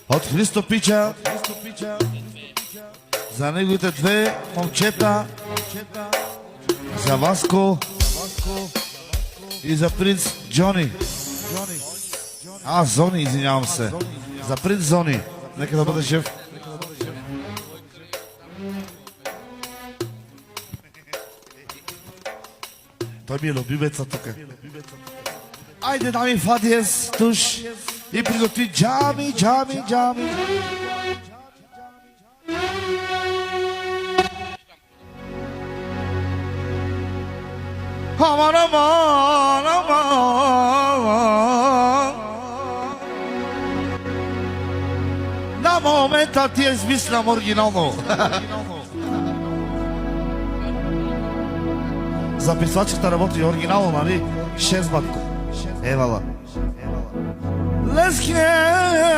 От Христо Пича за неговите две момчета, за Васко и за принц Джони. Зони, извинявам се. За принц Зони. Нека да бъде жив. Той ми е любимеца тук. Айде, дами Фадиес, туш и приготви джами, джами, джами. Aman aman aman. На момента ти измислям оригинално. Записвачката работи оригинално, нали? 6 батко. Евала. Let's get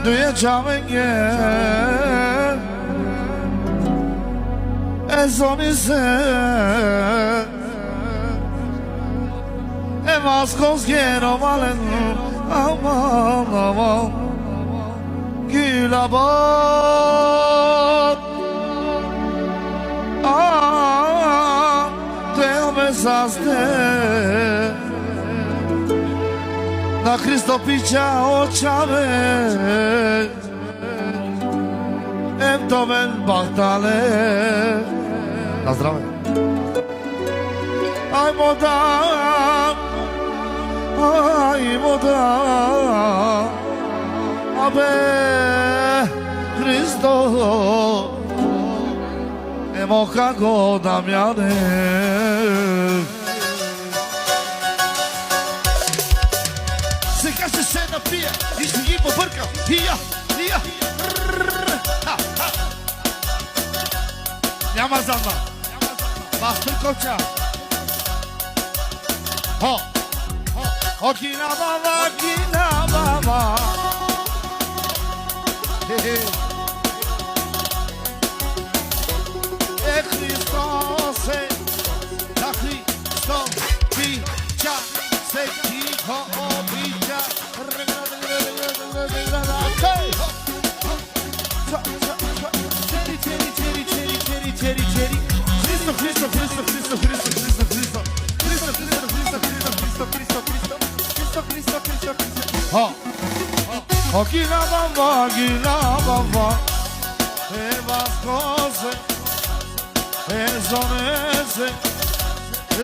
do your job again. As on his head. E Vasco's get a valen. Aman aman. Gülabad. Te obesaste. Na Христо Пича очаме. Евтомен бахтале. На здраве. Ай мода. Ай мода. Абе Христо. Емоха го Дамяне. Сега ще се напия и ще ги побъркам. Ия. Няма задна. Мастер Коча. Окина баба, кина баба. Христосе, на Христо Пича, се тихо обича. Okina bamba, gina bamba, e Vascoze, e Zonese.